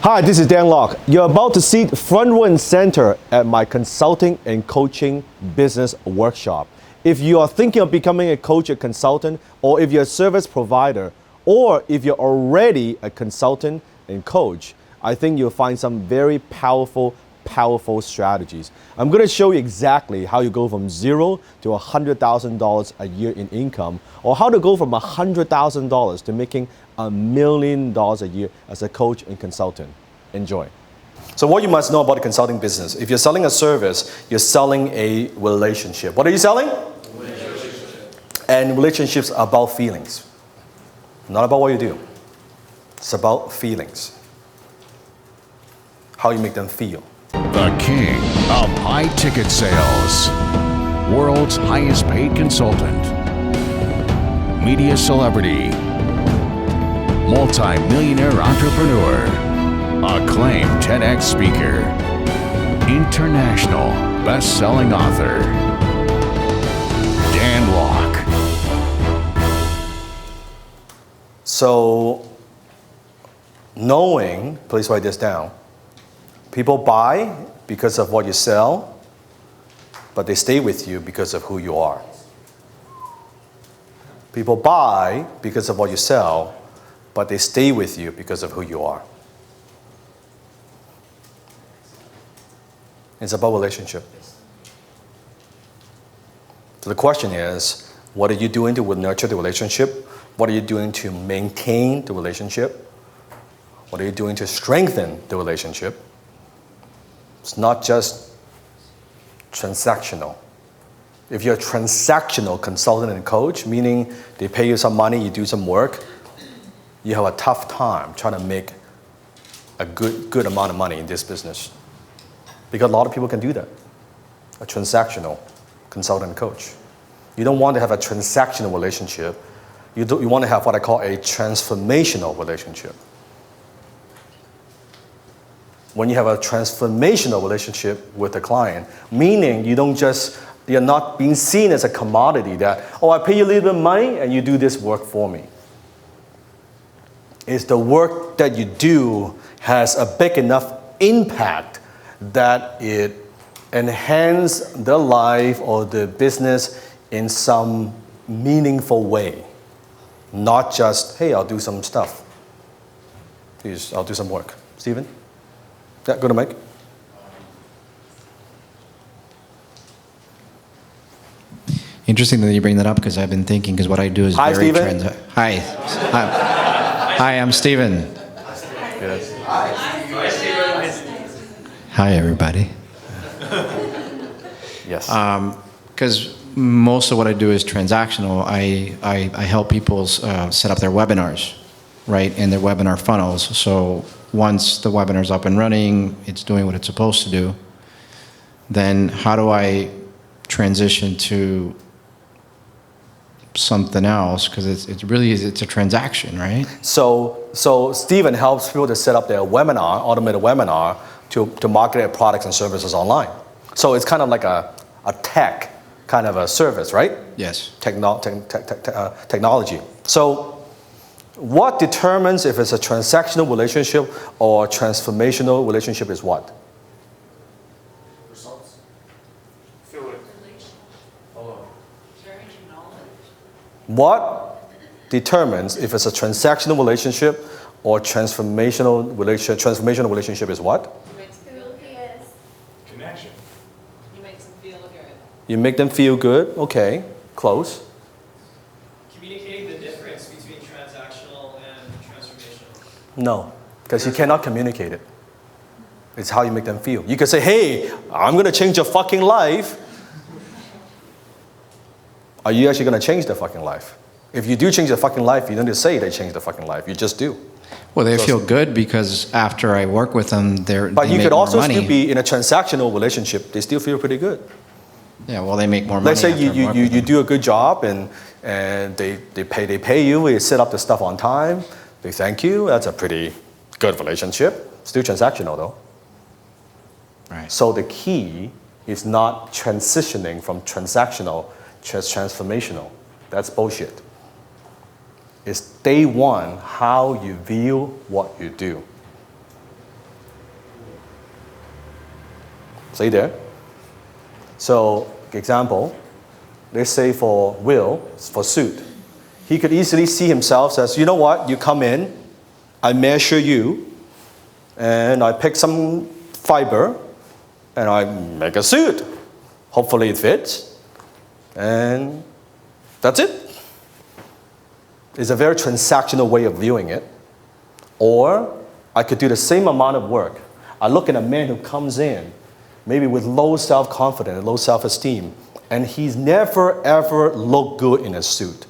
Hi, this is Dan Locke. You're about to sit front row and center at my consulting and coaching business workshop. If you are thinking of becoming a coach or consultant, or if you're a service provider, or if you're already a consultant and coach, I think you'll find some very powerful strategies. I'm going to show you exactly how you go from zero to $100,000 a year in income, or how to go from $100,000 to making $1 million a year as a coach and consultant. Enjoy. So what you must know about the consulting business, if you're selling a service, you're selling a relationship. What are you selling? Relationship. And relationships are about feelings. Not about what you do. It's about feelings. How you make them feel. The king of high-ticket sales. World's highest paid consultant. Media celebrity. Multi-millionaire entrepreneur. Acclaimed TEDx speaker. International best-selling author. Dan Locke. So, knowing, please write this down. People buy because of what you sell, but they stay with you because of who you are. People buy because of what you sell, but they stay with you because of who you are. It's about relationship. So the question is, what are you doing to nurture the relationship? What are you doing to maintain the relationship? What are you doing to strengthen the relationship? It's not just transactional. If you're a transactional consultant and coach, meaning they pay you some money, you do some work, you have a tough time trying to make a good amount of money in this business. Because a lot of people can do that. A transactional consultant and coach. You don't want to have a transactional relationship. You want to have what I call a transformational relationship. When you have a transformational relationship with a client, meaning you're not being seen as a commodity that, oh, I pay you a little bit of money and you do this work for me. It's the work that you do has a big enough impact that it enhances the life or the business in some meaningful way. Not just, hey, I'll do some stuff. Please, I'll do some work. Stephen? Yeah, go to Mike. Interesting that you bring that up because I've been thinking, because what I do is Hi, very Stephen. Hi, I'm Stephen. Yes. Hi, Stephen. Hi, everybody. Yes. Because most of what I do is transactional. I help people set up their webinars, right, and their webinar funnels. So once the webinar's up and running, it's doing what it's supposed to do, then how do I transition to something else? Because it's a transaction, right? So Stephen helps people to set up their webinar, automated webinar, to market their products and services online. So it's kind of like a tech kind of a service, right? Yes. Technology. So what determines if it's a transactional relationship or transformational relationship is what? Results. Feel it. Follow. Sharing knowledge. What determines if it's a transactional relationship or transformational relationship? Transformational relationship is what? You make them feel yes. Connection. You make them feel good. You make them feel good. Okay, close. Communicating the difference between transactional and transformational. No, because you cannot communicate it. It's how you make them feel. You can say, hey, I'm going to change your fucking life. Are you actually going to change their fucking life? If you do change their fucking life, you don't need to say they change their fucking life. You just do. Well, they feel good because after I work with them, But they you make could more also money. still be in a transactional relationship. They still feel pretty good. Yeah, well, they make more money. Let's say after I work with you them. do a good job and they pay you. You set up the stuff on time. They thank you. That's a pretty good relationship. Still transactional though. Right. So the key is not transitioning from transactional to transformational. That's bullshit. It's day one how you view what you do. See there? So, example, let's say for Will, for suit, he could easily see himself as, you know what, you come in, I measure you, and I pick some fiber, and I make a suit. Hopefully it fits, and that's it. It's a very transactional way of viewing it. Or I could do the same amount of work. I look at a man who comes in, maybe with low self-confidence, low self-esteem, and he's never ever looked good in a suit.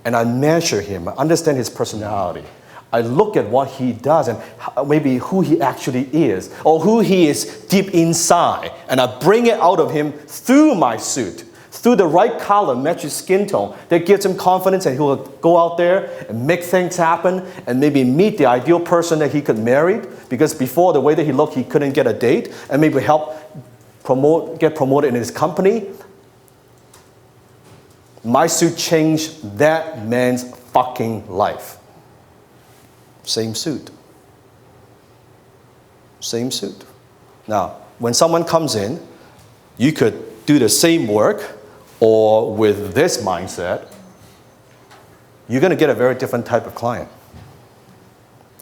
And I measure him, I understand his personality. I look at what he does and maybe who he actually is, or who he is deep inside, and I bring it out of him through my suit, through the right color, match his skin tone, that gives him confidence, and he will go out there and make things happen and maybe meet the ideal person that he could marry, because before, the way that he looked, he couldn't get a date, and maybe help get promoted in his company. My suit changed that man's fucking life. Same suit. Same suit. Now, when someone comes in, you could do the same work, or with this mindset, you're going to get a very different type of client.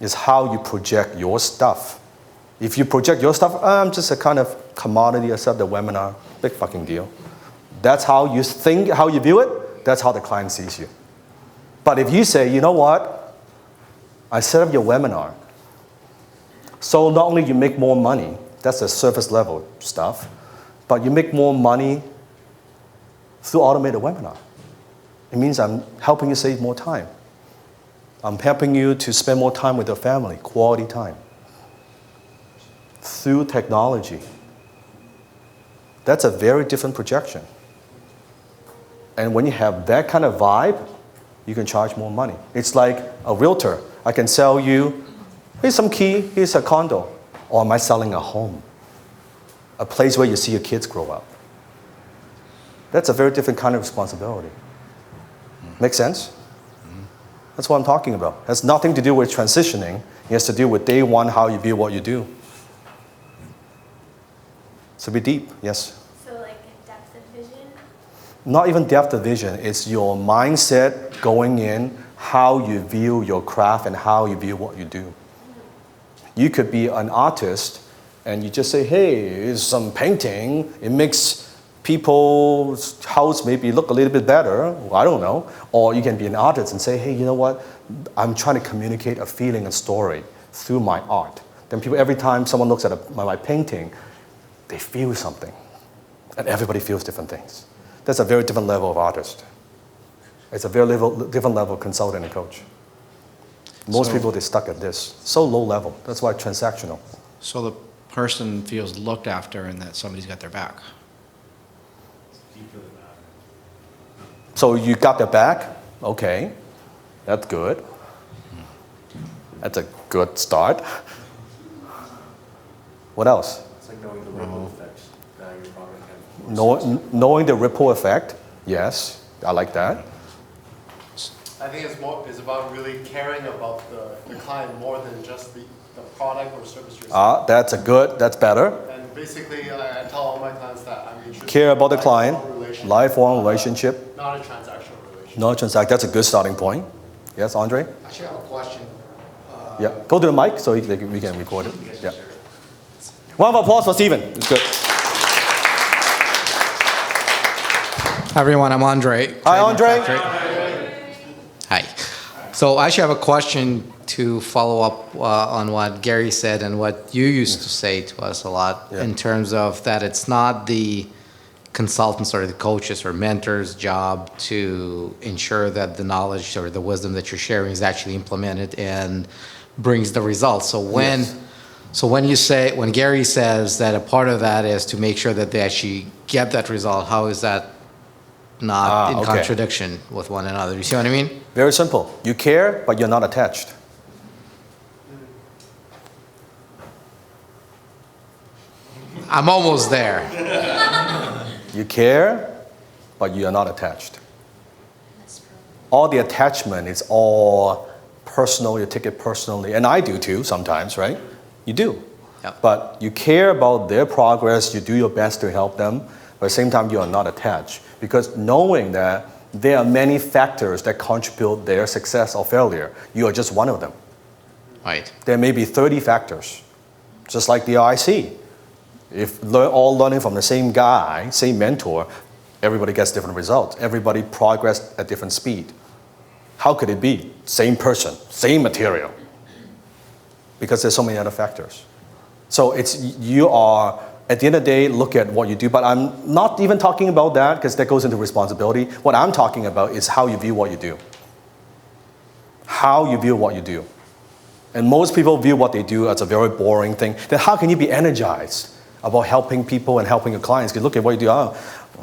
It's how you project your stuff. If you project your stuff, I'm just a kind of commodity, except the webinar, big fucking deal. That's how you think, how you view it, that's how the client sees you. But if you say, you know what, I set up your webinar, so not only you make more money, that's the surface level stuff, but you make more money through automated webinar. It means I'm helping you save more time. I'm helping you to spend more time with your family, quality time, through technology. That's a very different projection. And when you have that kind of vibe, you can charge more money. It's like a realtor. I can sell you, here's some key, here's a condo. Or am I selling a home? A place where you see your kids grow up. That's a very different kind of responsibility. Make sense? That's what I'm talking about. It has nothing to do with transitioning. It has to do with day one, how you view what you do. So be deep, yes? So like depth of vision? Not even depth of vision. It's your mindset going in, how you view your craft and how you view what you do. You could be an artist and you just say, hey, it's some painting. It makes people's house maybe look a little bit better. Well, I don't know. Or you can be an artist and say, hey, you know what? I'm trying to communicate a feeling, a story through my art. Then people, every time someone looks at my painting, they feel something. And everybody feels different things. That's a very different level of artist. It's a very different level of consultant and coach. Most people, they're stuck at this. So low level. That's why transactional. So the person feels looked after and that somebody's got their back. So you got their back? Okay. That's good. That's a good start. What else? It's like knowing the ripple effects that your product has. Knowing the ripple effect. Yes, I like that. I think it's about really caring about the client more than just the product or service you're selling. That's better. And basically, I tell all my clients that I'm interested Care about the in client, lifelong not relationship. not a transactional relationship. No transact. That's a good starting point. Yes, Andre? Actually, I have a question. Yeah. Go to the mic so we can record it. Yeah. Round of applause for Stephen. It's good. Hi, everyone. I'm Andre. Hi, Andre. Hi. So I actually have a question to follow up on what Gary said and what you used to say to us a lot in terms of that it's not the consultants or the coaches or mentors' job to ensure that the knowledge or the wisdom that you're sharing is actually implemented and brings the results. So when Gary says that a part of that is to make sure that they actually get that result, how is that not in contradiction with one another? You see what I mean? Very simple. You care, but you're not attached. I'm almost there. You care, but you are not attached. All the attachment is all personal. You take it personally. And I do too sometimes, right? You do. Yep. But you care about their progress, you do your best to help them, but at the same time you are not attached. Because knowing that there are many factors that contribute their success or failure, you are just one of them. Right. There may be 30 factors, just like the IC. If all learning from the same guy, same mentor, everybody gets different results. Everybody progressed at different speed. How could it be? Same person, same material. Because there's so many other factors. So you are, at the end of the day, look at what you do. But I'm not even talking about that because that goes into responsibility. What I'm talking about is how you view what you do. How you view what you do. And most people view what they do as a very boring thing. Then how can you be energized about helping people and helping your clients? Because look at what you do. Oh,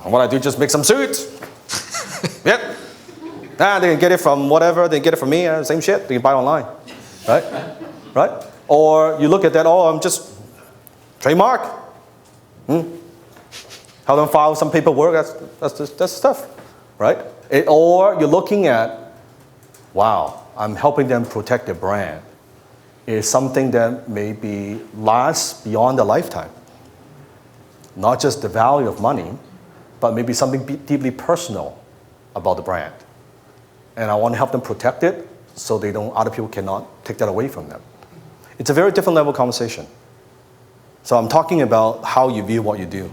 what I do is just make some suits. Yep. They can get it from whatever. They can get it from me. Same shit. They can buy it online. Right? Right? Or you look at that, oh, I'm just trademark. Help them file some paperwork. That's stuff. Right? Or you're looking at, wow, I'm helping them protect their brand. It's something that maybe lasts beyond a lifetime. Not just the value of money, but maybe something deeply personal about the brand. And I want to help them protect it so other people cannot take that away from them. It's a very different level of conversation. So I'm talking about how you view what you do.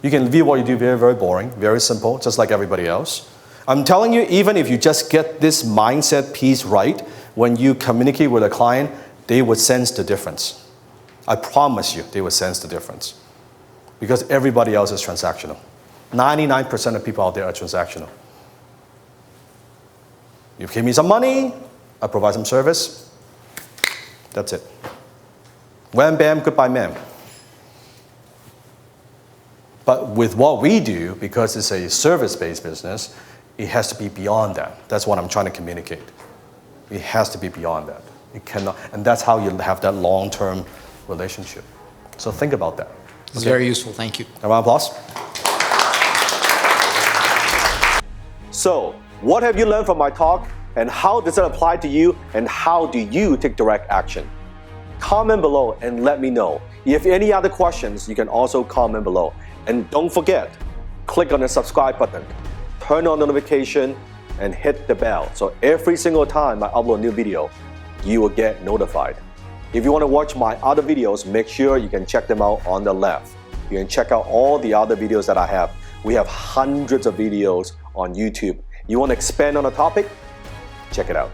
You can view what you do very, very boring, very simple, just like everybody else. I'm telling you, even if you just get this mindset piece right, when you communicate with a client, they would sense the difference. I promise you, they would sense the difference. Because everybody else is transactional. 99% of people out there are transactional. You give me some money, I provide some service, that's it. Wham, bam, goodbye, ma'am. But with what we do, because it's a service-based business, it has to be beyond that. That's what I'm trying to communicate. It has to be beyond that. It cannot, and that's how you have that long-term relationship. So think about that. It's very useful. Thank you. A round of applause. So, what have you learned from my talk, and how does it apply to you, and how do you take direct action? Comment below and let me know. If any other questions, you can also comment below. And don't forget, click on the subscribe button, turn on notification, and hit the bell. So every single time I upload a new video, you will get notified. If you want to watch my other videos, make sure you can check them out on the left. You can check out all the other videos that I have. We have hundreds of videos on YouTube. You want to expand on a topic? Check it out.